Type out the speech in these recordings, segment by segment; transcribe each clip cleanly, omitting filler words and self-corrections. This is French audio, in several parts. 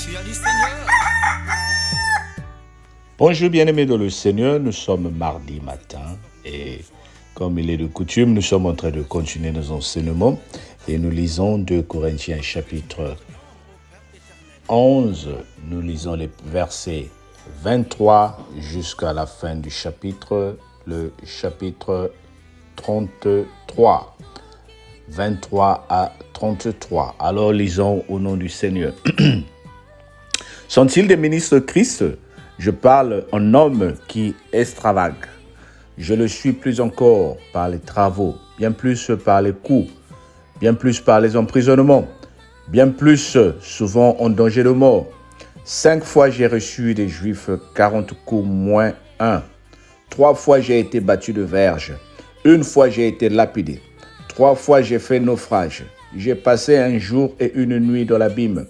suis du Seigneur. Bonjour bien-aimés dans le Seigneur, nous sommes mardi matin et comme il est de coutume, nous sommes en train de continuer nos enseignements et nous lisons 2 Corinthiens chapitre 11, nous lisons les versets 23 jusqu'à la fin du chapitre, le chapitre 33, 23 à 33. Alors lisons au nom du Seigneur. Sont-ils des ministres de Christ ? Je parle en homme qui extravague. Je le suis plus encore par les travaux, bien plus par les coups, bien plus par les emprisonnements, bien plus souvent en danger de mort. 5 fois j'ai reçu des Juifs 40 coups moins 1. 3 fois j'ai été battu de verge. 1 fois j'ai été lapidé. 3 fois j'ai fait naufrage. J'ai passé un jour et une nuit dans l'abîme.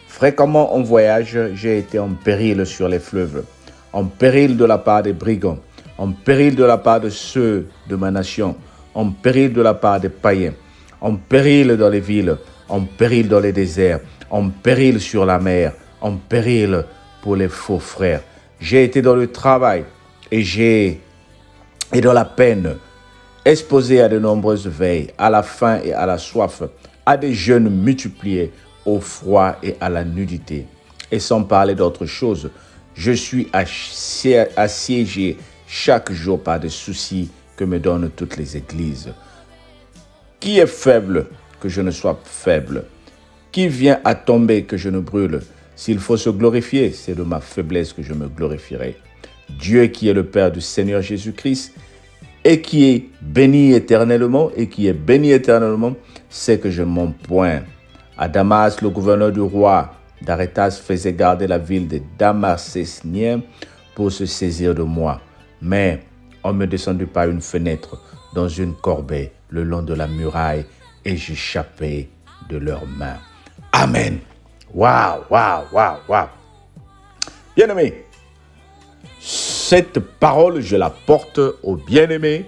Fréquemment en voyage, j'ai été en péril sur les fleuves, en péril de la part des brigands, en péril de la part de ceux de ma nation, en péril de la part des païens, en péril dans les villes, en péril dans les déserts, en péril sur la mer, en péril pour les faux frères. J'ai été dans le travail et dans la peine, exposé à de nombreuses veilles, à la faim et à la soif, à des jeûnes multipliés, au froid et à la nudité. Et sans parler d'autre chose, je suis assiégé chaque jour par des soucis que me donnent toutes les églises. Qui est faible que je ne sois faible? Qui vient à tomber que je ne brûle? S'il faut se glorifier, c'est de ma faiblesse que je me glorifierai. Dieu qui est le Père du Seigneur Jésus-Christ et qui est béni éternellement, sait que je ne mens point. À Damas, le gouverneur du roi d'Arétas faisait garder la ville des Damascéniens pour se saisir de moi. Mais on me descendit par une fenêtre dans une corbeille le long de la muraille et j'échappais de leurs mains. Amen. Waouh. Bien-aimés, cette parole, je la porte aux bien-aimés,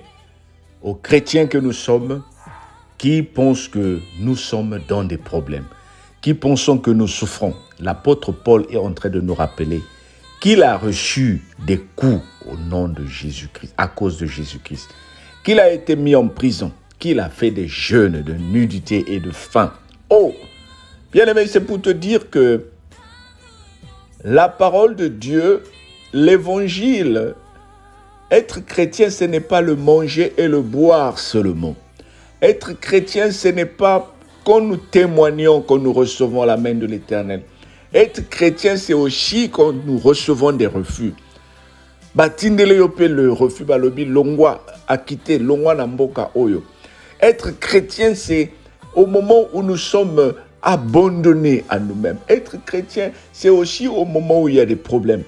aux chrétiens que nous sommes, qui pensent que nous sommes dans des problèmes, qui pensons que nous souffrons. L'apôtre Paul est en train de nous rappeler qu'il a reçu des coups au nom de Jésus-Christ, à cause de Jésus-Christ, qu'il a été mis en prison, qu'il a fait des jeûnes de nudité et de faim. Oh, bien-aimé, c'est pour te dire que la parole de Dieu, l'évangile, être chrétien, ce n'est pas le manger et le boire seulement. Être chrétien, ce n'est pas quand nous témoignons, quand nous recevons la main de l'Éternel. Être chrétien, c'est aussi quand nous recevons des refus. Batindele yope le refus balobi longwa akite longwa namboka oyo. Être chrétien, c'est au moment où nous sommes abandonnés à nous-mêmes. Être chrétien, c'est aussi au moment où il y a des problèmes.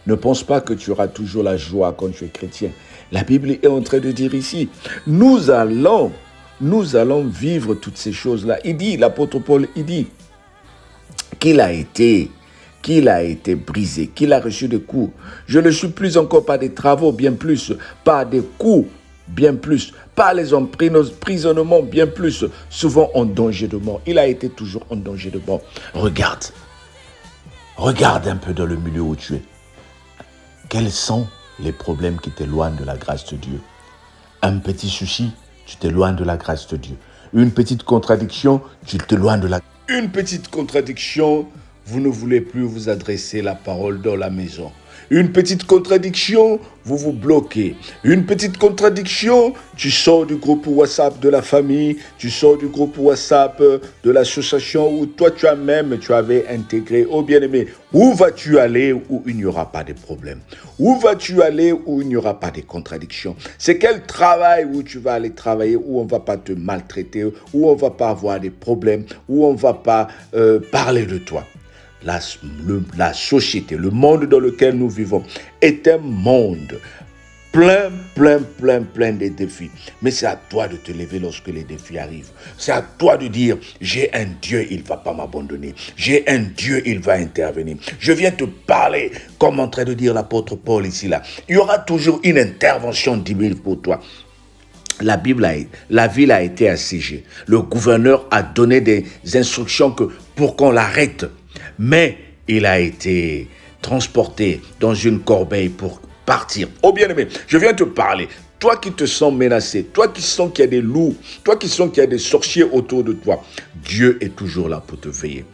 Ne pense pas que tu auras toujours la joie quand tu es chrétien. La Bible est en train de dire ici, nous allons vivre toutes ces choses-là. Il dit, l'apôtre Paul, il dit qu'il a été brisé, qu'il a reçu des coups. Je ne suis plus encore par des travaux, bien plus, par des coups, bien plus, par les emprisonnements, bien plus, souvent en danger de mort. Il a été toujours en danger de mort. Regarde un peu dans le milieu où tu es. Quels sont les problèmes qui t'éloignent de la grâce de Dieu? Un petit souci, tu t'éloignes de la grâce de Dieu. Une petite contradiction, tu t'éloignes de la... Une petite contradiction, vous ne voulez plus vous adresser la parole dans la maison. Une petite contradiction, vous vous bloquez. Une petite contradiction, tu sors du groupe WhatsApp de la famille, tu sors du groupe WhatsApp de l'association où toi tu avais intégré. Oh bien-aimé, où vas-tu aller où il n'y aura pas de problème? Où vas-tu aller où il n'y aura pas de contradictions? C'est quel travail où tu vas aller travailler, où on ne va pas te maltraiter, où on ne va pas avoir des problèmes, où on ne va pas parler de toi? La société, le monde dans lequel nous vivons est un monde plein de défis. Mais c'est à toi de te lever lorsque les défis arrivent. C'est à toi de dire, j'ai un Dieu, il ne va pas m'abandonner. J'ai un Dieu, il va intervenir. Je viens te parler, comme en train de dire l'apôtre Paul ici, là. Il y aura toujours une intervention divine pour toi. La ville a été assiégée. Le gouverneur a donné des instructions pour qu'on l'arrête. mais il a été transporté dans une corbeille pour partir. Oh bien-aimé, je viens te parler. Toi qui te sens menacé, toi qui sens qu'il y a des loups, toi qui sens qu'il y a des sorciers autour de toi, Dieu est toujours là pour te veiller.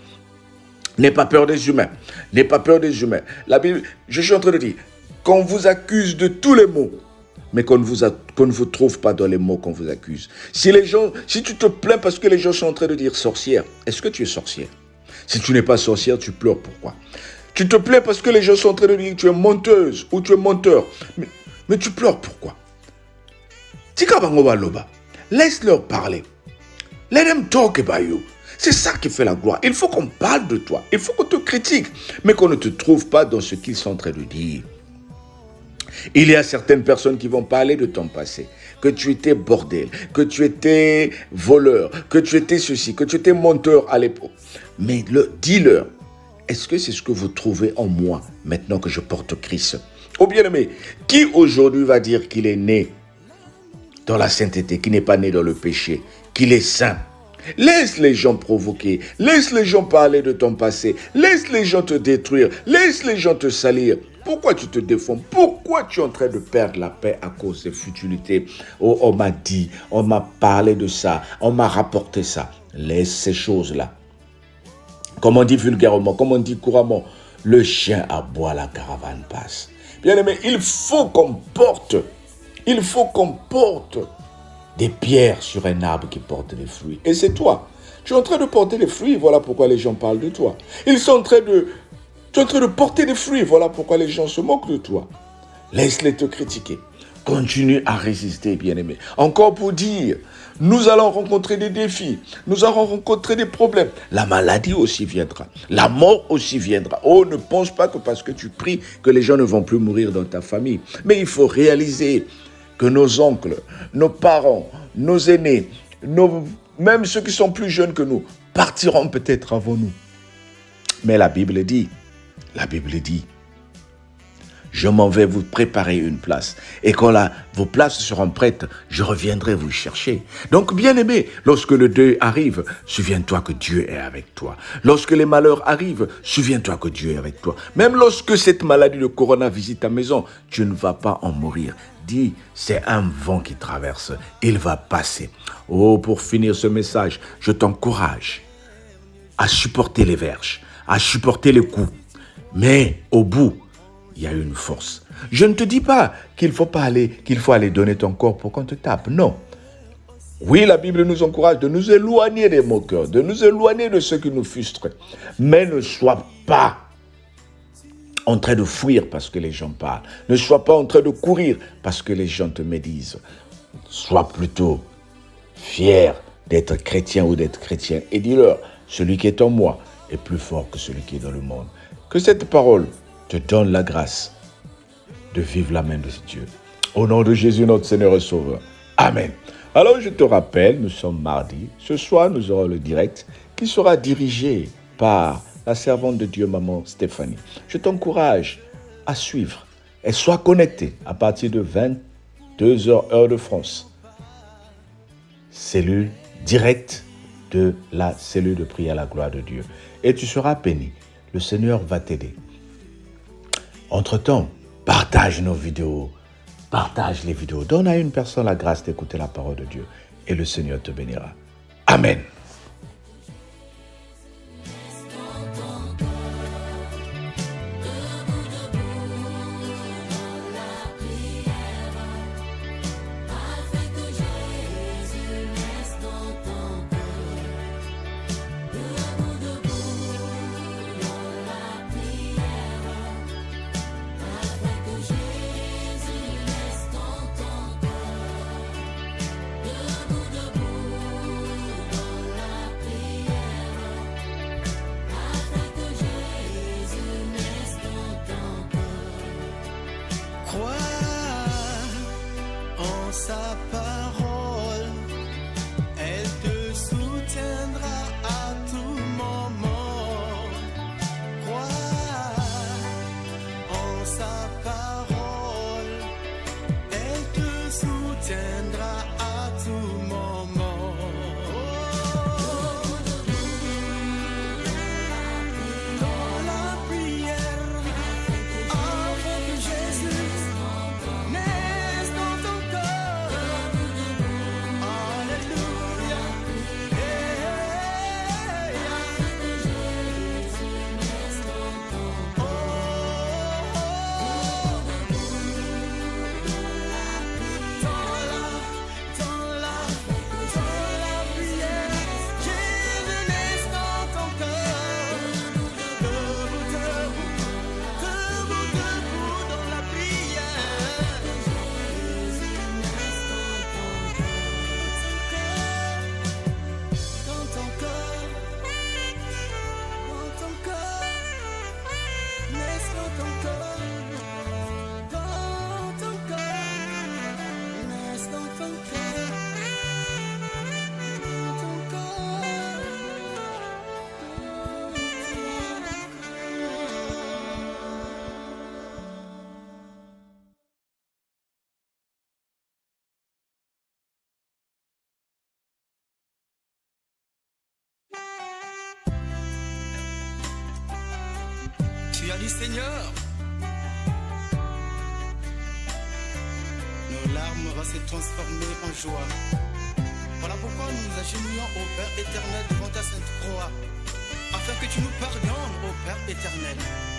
N'aie pas peur des humains. N'aie pas peur des humains. La Bible, je suis en train de dire, qu'on vous accuse de tous les maux, mais qu'on ne vous trouve pas dans les mots qu'on vous accuse. Si tu te plains parce que les gens sont en train de dire sorcière, est-ce que tu es sorcière? Si tu n'es pas sorcière, tu pleures pourquoi? Tu te plains parce que les gens sont en train de dire que tu es menteuse ou tu es menteur, mais tu pleures pourquoi? Laisse-leur parler. Let them talk about you. C'est ça qui fait la gloire. Il faut qu'on parle de toi. Il faut qu'on te critique, mais qu'on ne te trouve pas dans ce qu'ils sont en train de dire. Il y a certaines personnes qui vont parler de ton passé, que tu étais bordel, que tu étais voleur, que tu étais ceci, que tu étais menteur à l'époque. Mais dis-leur, est-ce que c'est ce que vous trouvez en moi maintenant que je porte Christ? Oh bien-aimé, qui aujourd'hui va dire qu'il est né dans la sainteté, qu'il n'est pas né dans le péché, qu'il est saint? Laisse les gens provoquer, laisse les gens parler de ton passé, laisse les gens te détruire, laisse les gens te salir. Pourquoi tu te défends? Pourquoi tu es en train de perdre la paix à cause des futilités? Oh, on m'a dit, on m'a parlé de ça, on m'a rapporté ça. Laisse ces choses-là. Comme on dit vulgairement, comme on dit couramment, le chien aboie, la caravane passe. Bien aimé, il faut qu'on porte des pierres sur un arbre qui porte des fruits. Et c'est toi. Tu es en train de porter des fruits, voilà pourquoi les gens parlent de toi. Tu es en train de porter des fruits, voilà pourquoi les gens se moquent de toi. Laisse-les te critiquer. Continue à résister, bien-aimé. Encore pour dire, nous allons rencontrer des défis, nous allons rencontrer des problèmes. La maladie aussi viendra, la mort aussi viendra. Oh, ne pense pas que parce que tu pries que les gens ne vont plus mourir dans ta famille. Mais il faut réaliser que nos oncles, nos parents, nos aînés, même ceux qui sont plus jeunes que nous, partiront peut-être avant nous. Mais la Bible dit, je m'en vais vous préparer une place. Et quand vos places seront prêtes, je reviendrai vous chercher. Donc, bien-aimé, lorsque le deuil arrive, souviens-toi que Dieu est avec toi. Lorsque les malheurs arrivent, souviens-toi que Dieu est avec toi. Même lorsque cette maladie de corona visite ta maison, tu ne vas pas en mourir. Dis, c'est un vent qui traverse, il va passer. Oh, pour finir ce message, je t'encourage à supporter les verges, à supporter les coups. Mais au bout, il y a une force. Je ne te dis pas qu'il faut aller donner ton corps pour qu'on te tape. Non. Oui, la Bible nous encourage de nous éloigner des moqueurs, de nous éloigner de ceux qui nous frustrent. Mais ne sois pas en train de fuir parce que les gens parlent. Ne sois pas en train de courir parce que les gens te médisent. Sois plutôt fier d'être chrétien ou d'être chrétien. Et dis-leur, celui qui est en moi est plus fort que celui qui est dans le monde. Que cette parole te donne la grâce de vivre la main de Dieu. Au nom de Jésus, notre Seigneur et Sauveur. Amen. Alors, je te rappelle, nous sommes mardi. Ce soir, nous aurons le direct qui sera dirigé par la servante de Dieu, maman Stéphanie. Je t'encourage à suivre et sois connecté à partir de 22h heure de France. Cellule directe de la cellule de prière à la gloire de Dieu. Et tu seras béni. Le Seigneur va t'aider. Entre-temps, partage nos vidéos. Partage les vidéos. Donne à une personne la grâce d'écouter la parole de Dieu. Et le Seigneur te bénira. Amen. joie du Seigneur. Nos larmes vont se transformer en joie. Voilà pourquoi nous nous agenouillons au Père éternel devant ta sainte croix, afin que tu nous pardonnes, ô Père éternel.